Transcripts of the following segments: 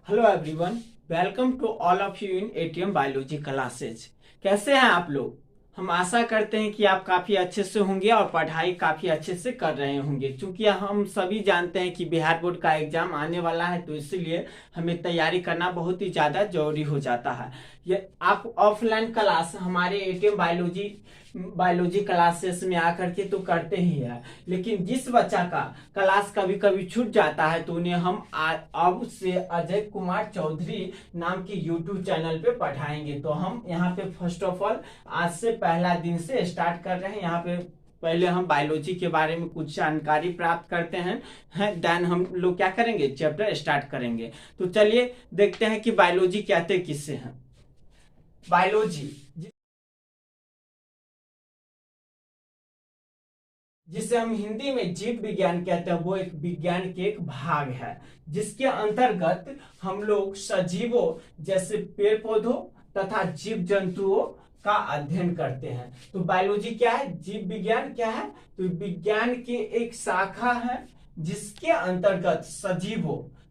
Hello everyone, welcome to all of you in ATM biology classes. कैसे हैं आप लोग? हम आशा करते हैं कि आप काफ़ी अच्छे से होंगे और पढ़ाई काफ़ी अच्छे से कर रहे होंगे। क्योंकि हम सभी जानते हैं कि बिहार बोर्ड का एग्ज़ाम आने वाला है, तो इसीलिए हमें तैयारी करना बहुत ही ज़्यादा जरूरी हो जाता है। ये आप ऑफलाइन क्लास हमारे एटीएम बायोलॉजी क्लासेस में आकर के तो करते ही है, लेकिन जिस बच्चा का क्लास कभी कभी छूट जाता है तो उन्हें हम अब से अजय कुमार चौधरी नाम के यूट्यूब चैनल पे पढ़ाएंगे। तो हम यहाँ पे फर्स्ट ऑफ ऑल आज से पहला दिन से स्टार्ट कर रहे हैं। यहाँ पे पहले हम बायोलॉजी के बारे में कुछ जानकारी प्राप्त करते हैं, देन हम लोग क्या करेंगे, चैप्टर स्टार्ट करेंगे। तो चलिए देखते हैं कि बायोलॉजी कहते किससे हैं। बायोलॉजी जिसे हम हिंदी में जीव विज्ञान कहते हैं, वो एक विज्ञान के एक भाग है जिसके अंतर्गत हम लोग सजीवों जैसे पेड़ पौधों तथा जीव जंतुओं का अध्ययन करते हैं। तो बायोलॉजी क्या है, जीव विज्ञान क्या है, तो विज्ञान की एक शाखा है जिसके अंतर्गत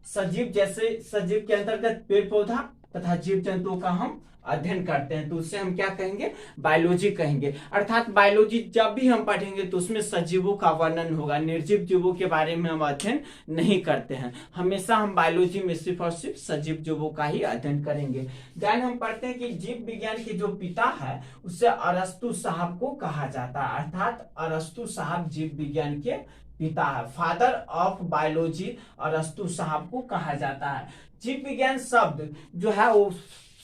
सजीव जैसे सजीव के अंतर्गत पेड़ पौधा तथा जीव जंतुओं का हम अध्ययन करते हैं। तो उससे हम क्या कहेंगे, बायोलॉजी कहेंगे। अर्थात बायोलॉजी जब भी हम पढ़ेंगे तो उसमें सजीवों का वर्णन होगा, निर्जीव जीवों के बारे में हम अध्ययन नहीं करते हैं। हमेशा हम बायोलॉजी में सिर्फ और सिर्फ सजीव जीवों का ही अध्ययन करेंगे। देन हम पढ़ते हैं कि जीव विज्ञान के जो पिता है उससे अरस्तु साहब को कहा जाता है। अर्थात अरस्तु साहब जीव विज्ञान के पिता है, फादर ऑफ बायोलॉजी अरस्तु साहब को कहा जाता है। जीव विज्ञान शब्द जो है वो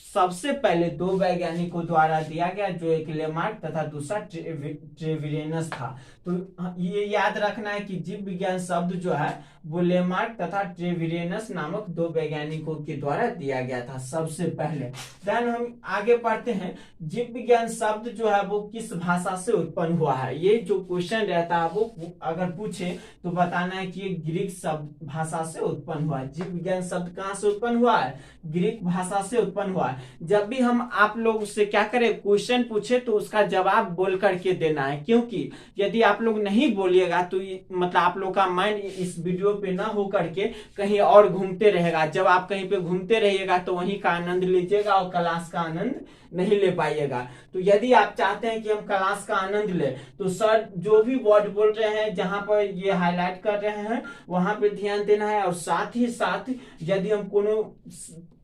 सबसे पहले दो वैज्ञानिकों द्वारा दिया गया, जो एक लेमार्क तथा दूसरा ट्रेविरेनस था। तो ये याद रखना है कि जीव विज्ञान शब्द जो है वो लेमार्क तथा ट्रेविरेनस नामक दो वैज्ञानिकों के द्वारा दिया गया था सबसे पहले। देन हम आगे पढ़ते हैं, जीव विज्ञान शब्द जो है वो किस भाषा से उत्पन्न हुआ है। ये जो क्वेश्चन रहता है वो अगर पूछे तो बताना है कि ये ग्रीक शब्द भाषा से उत्पन्न हुआ है। जीव विज्ञान शब्द कहाँ से उत्पन्न हुआ है, ग्रीक भाषा से उत्पन्न हुआ है। जब भी हम आप लोग से क्या करें, क्वेश्चन पूछे तो उसका जवाब बोल करके देना है, क्योंकि यदि आप लोग नहीं बोलिएगा तो मतलब आप लोग का माइंड इस वीडियो पे ना हो करके कहीं और घूमते रहेगा। जब आप कहीं पे घूमते रहिएगा तो वहीं का आनंद लीजिएगा और क्लास का आनंद नहीं ले पाइएगा। तो यदि आप चाहते हैं कि हम क्लास का आनंद ले तो सर जो भी वर्ड बोल रहे हैं, जहां पर ये हाईलाइट कर रहे हैं वहां पे ध्यान देना है। और साथ ही साथ यदि हम कोनो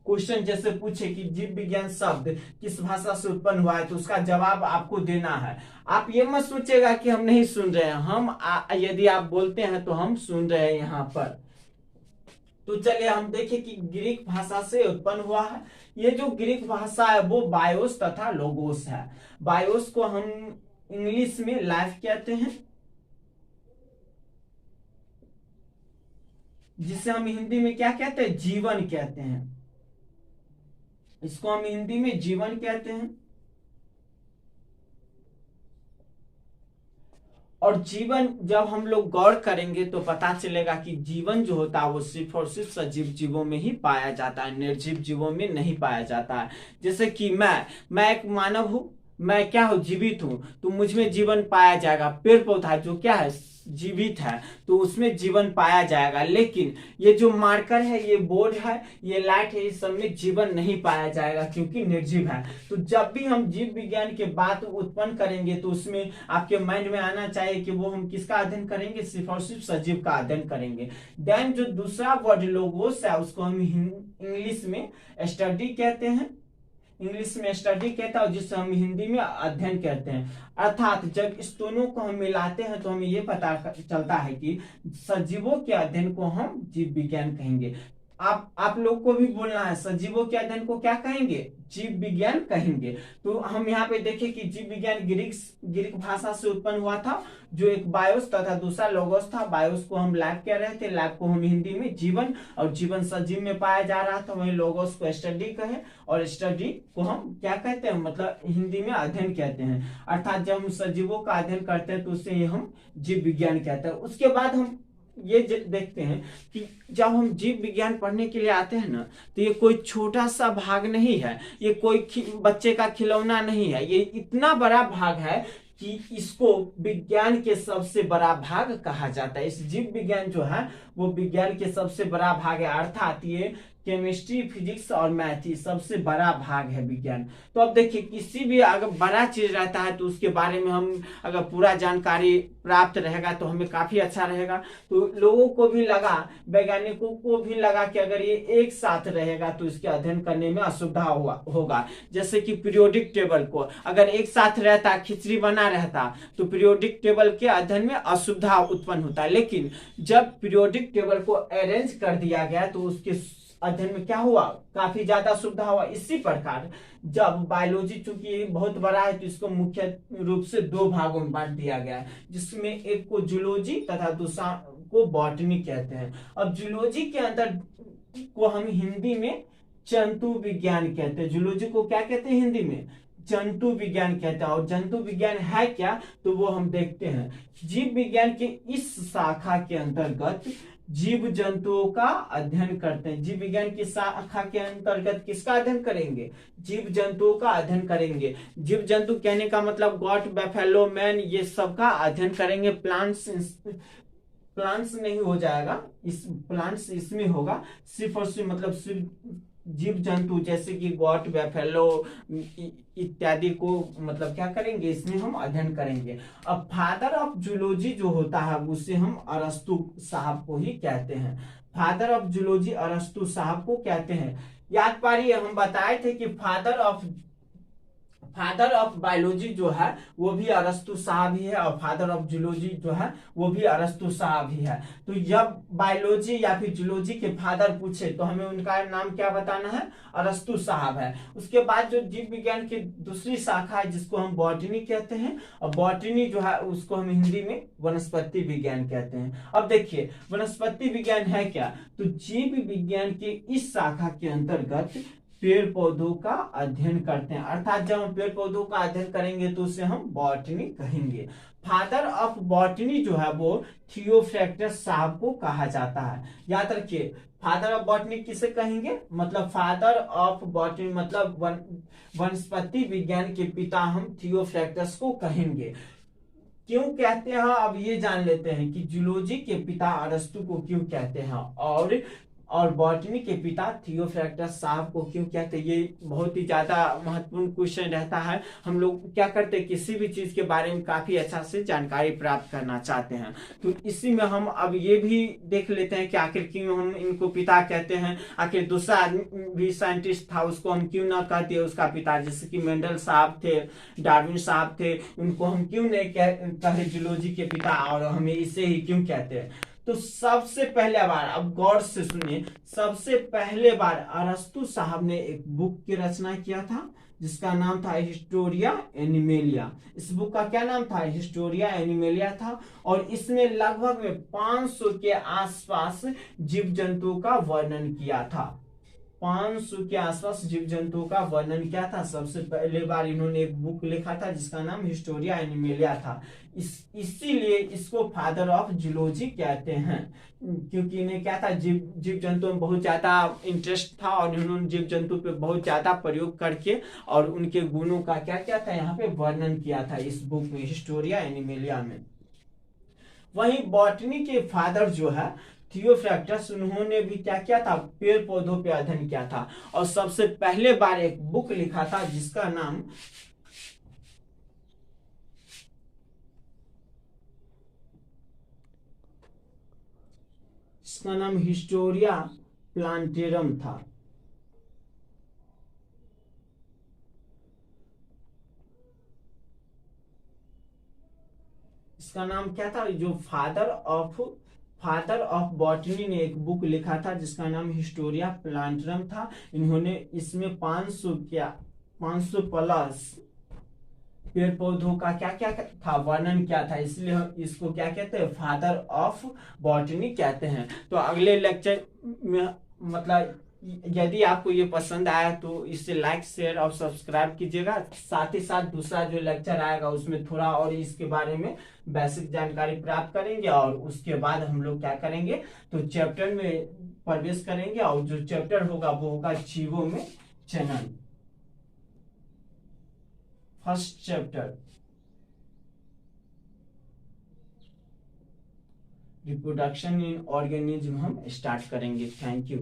क्वेश्चन जैसे पूछे कि जीव विज्ञान शब्द किस भाषा से उत्पन्न हुआ है तो उसका जवाब आपको देना है। आप ये मत सोचेगा कि हम नहीं सुन रहे हैं, यदि आप बोलते हैं तो हम सुन रहे हैं यहाँ पर। तो चलिए हम देखें कि ग्रीक भाषा से उत्पन्न हुआ है। ये जो ग्रीक भाषा है वो बायोस तथा लोगोस है। बायोस को हम इंग्लिश में लाइफ कहते हैं, जिसे हम हिंदी में क्या कहते हैं, जीवन कहते हैं। इसको हम हिंदी में जीवन कहते हैं। और जीवन जब हम लोग गौर करेंगे तो पता चलेगा कि जीवन जो होता है वो सिर्फ और सिर्फ सजीव जीवों में ही पाया जाता है, निर्जीव जीवों में नहीं पाया जाता है। जैसे कि मैं एक मानव हूं, मैं क्या हूं, जीवित हूं, तो मुझ में जीवन पाया जाएगा। पेड़ पौधा जो क्या है, जीवित है, तो उसमें जीवन पाया जाएगा। लेकिन ये जो मार्कर है, ये बोर्ड है, ये लाइट है, इस सब में जीवन नहीं पाया जाएगा क्योंकि निर्जीव है। तो जब भी हम जीव विज्ञान के बात उत्पन्न करेंगे तो उसमें आपके माइंड में आना चाहिए कि वो हम किसका अध्ययन करेंगे, सिर्फ और सिर्फ सजीव का अध्ययन करेंगे। देन जो दूसरा वर्ड लोगोस है उसको हम इंग्लिश में स्टडी कहते हैं, इंग्लिश में स्टडी कहता है, जिसे हम हिंदी में अध्ययन कहते हैं। अर्थात जब इस दोनों को हम मिलाते हैं तो हमें ये पता चलता है कि सजीवों के अध्ययन को हम जीव विज्ञान कहेंगे। आप लोग को भी बोलना है, सजीवों के अध्ययन को क्या कहेंगे, जीव विज्ञान कहेंगे। तो हम यहाँ पे देखें कि जीव विज्ञान ग्रीक भाषा से उत्पन्न हुआ था, जो एक बायोस तथा दूसरा लोगोस था। बायोस को हम लाइफ कह रहे थे, लाइफ को हम हिंदी में जीवन, और जीवन सजीव में पाया जा रहा था, वहीं लोगोस को स्टडी कहे, और स्टडी को हम क्या कहते हैं, मतलब हिंदी में अध्ययन कहते हैं। अर्थात जब हम सजीवों का अध्ययन करते हैं तो उसे हम जीव विज्ञान कहते हैं। उसके बाद हम ये देखते हैं कि जब हम जीव विज्ञान पढ़ने के लिए आते हैं ना, तो ये कोई छोटा सा भाग नहीं है, ये कोई बच्चे का खिलौना नहीं है, ये इतना बड़ा भाग है कि इसको विज्ञान के सबसे बड़ा भाग कहा जाता है। इस जीव विज्ञान जो है वो विज्ञान के सबसे बड़ा भाग है। अर्थात ये केमिस्ट्री, फिजिक्स और मैथ ही सबसे बड़ा भाग है विज्ञान। तो अब देखिए, किसी भी अगर बड़ा चीज रहता है तो उसके बारे में हम अगर पूरा जानकारी प्राप्त रहेगा तो हमें काफी अच्छा रहेगा। तो लोगों को भी लगा, वैज्ञानिकों को भी लगा कि अगर ये एक साथ रहेगा तो इसके अध्ययन करने में असुविधा होगा। जैसे कि पीरियोडिक टेबल को अगर एक साथ रहता, खिचड़ी बना रहता, तो पीरियोडिक टेबल के अध्ययन में असुविधा उत्पन्न होता है। लेकिन जब पीरियोडिक टेबल को अरेंज कर दिया गया तो उसके अध्ययन में क्या हुआ, काफी ज्यादा सुविधा हुआ। इसी प्रकार जब बायोलॉजी चूंकि बहुत बड़ा है तो इसको मुख्य रूप से दो भागों में बांट दिया गया है, जिसमें एक को जूलॉजी तथा दूसरा को बॉटनी कहते हैं। अब जूलॉजी के अंदर को हम हिंदी में जंतु विज्ञान कहते हैं। जूलॉजी को क्या कहते हैं हिंदी में, जंतु विज्ञान कहते हैं। और जंतु विज्ञान है क्या, तो वो हम देखते हैं। जीव विज्ञान के इस शाखा के अंतर्गत जीव जंतुओं का अध्ययन करते हैं। जीव विज्ञान की शाखा के अंतर्गत किसका अध्ययन करेंगे, जीव जंतुओं का अध्ययन करेंगे। जीव जंतु कहने का मतलब गॉट, बैफेलो, मैन, ये सब का अध्ययन करेंगे। प्लांट्स नहीं हो जाएगा, इस प्लांट्स इसमें होगा। सिर्फ और सिर्फ मतलब सिर्फ जीव जंतु जैसे कि गॉट, बैफेलो इत्यादि को मतलब क्या करेंगे, इसमें हम अध्ययन करेंगे। अब फादर ऑफ जूलॉजी जो होता है उसे हम अरस्तु साहब को ही कहते हैं। फादर ऑफ जूलॉजी अरस्तु साहब को कहते हैं। याद पारिए, हम बताए थे कि फादर ऑफ बायोलॉजी जो है वो भी अरस्तु साहब ही है, और फादर ऑफ जूलॉजी जो है वो भी अरस्तु साहब ही है। तो जब बायोलॉजी या फिर जूलॉजी के फादर पूछे तो हमें उनका नाम क्या बताना है, अरस्तु साहब है। उसके बाद जो जीव विज्ञान की दूसरी शाखा है जिसको हम बॉटनी कहते हैं, और बॉटनी जो है उसको हम हिंदी में वनस्पति विज्ञान कहते हैं। अब देखिए, वनस्पति विज्ञान है क्या, तो जीव विज्ञान के इस शाखा के अंतर्गत पेड़ पौधों का अध्ययन करते हैं। अर्थात जब हम पेड़ पौधों का अध्ययन करेंगे तो उसे हम बॉटनी कहेंगे। फादर ऑफ बॉटनी जो है वो थियोफ्रैक्टस साहब को कहा जाता है। याद रखिए, फादर ऑफ बॉटनी किसे कहेंगे, मतलब फादर ऑफ बॉटनी मतलब वनस्पति विज्ञान के पिता हम थियोफ्रैक्टस को कहेंगे। क्यों कहते हैं, अब ये जान लेते हैं कि जूलॉजी के पिता अरस्तु को क्यों कहते हैं और बॉटनी के पिता थियोफ्रैक्टस साहब को क्यों कहते हैं। ये बहुत ही ज्यादा महत्वपूर्ण क्वेश्चन रहता है। हम लोग क्या करते हैं, किसी भी चीज के बारे में काफी अच्छा से जानकारी प्राप्त करना चाहते हैं, तो इसी में हम अब ये भी देख लेते हैं कि आखिर क्यों हम इनको पिता कहते हैं। आखिर दूसरा आदमी भी साइंटिस्ट था, उसको हम क्यों ना कहते उसका पिता, जैसे कि मेंडल साहब थे, डार्विन साहब थे, उनको हम क्यों नहीं कहे जूलॉजी के पिता, और हमें इसे ही क्यों कहते हैं। तो सबसे पहले बार, अब गौर से सुनिए, सबसे पहले बार अरस्तु साहब ने एक बुक की रचना किया था जिसका नाम था हिस्टोरिया एनिमेलिया। इस बुक का क्या नाम था, हिस्टोरिया एनिमेलिया था। और इसमें लगभग में 500 के आसपास जीव जंतुओं का वर्णन किया था। 500 के आसपास जीव जंतुओं का वर्णन किया था। सबसे पहले बार इन्होंने एक बुक लिखा था जिसका नाम हिस्टोरिया एनिमेलिया था। इसीलिए इसको फादर ऑफ जूलॉजी कहते हैं, क्योंकि इन्हें क्या था, जीव जंतु में बहुत ज्यादा इंटरेस्ट था और इन्होंने जीव जंतु पे बहुत ज्यादा प्रयोग करके और उनके गुणों का क्या क्या था यहाँ पे वर्णन किया था इस बुक में, हिस्टोरिया एनिमेलिया में। वहीं बॉटनी के फादर जो है थियोफ्रैक्टस, उन्होंने भी क्या किया था, पेड़ पौधों पे अध्ययन किया था और सबसे पहले बार एक बुक लिखा था जिसका नाम हिस्टोरिया प्लांटेरम था। इसका नाम क्या था, जो फादर ऑफ बॉटनी ने एक बुक लिखा था जिसका नाम हिस्टोरिया प्लांटेरम था। इन्होंने इसमें 500 प्लस पेड़ पौधों का क्या क्या था, वर्णन क्या था, इसलिए हम इसको क्या कहते हैं, फादर ऑफ बॉटनी कहते हैं। तो अगले लेक्चर में मतलब यदि आपको ये पसंद आया तो इसे लाइक, शेयर और सब्सक्राइब कीजिएगा। साथ ही साथ दूसरा जो लेक्चर आएगा उसमें थोड़ा और इसके बारे में बेसिक जानकारी प्राप्त करेंगे और उसके बाद हम लोग क्या करेंगे, तो चैप्टर में प्रवेश करेंगे और जो चैप्टर होगा वो होगा जीवों में जनन, first chapter reproduction in organism हम स्टार्ट करेंगे। Thank you.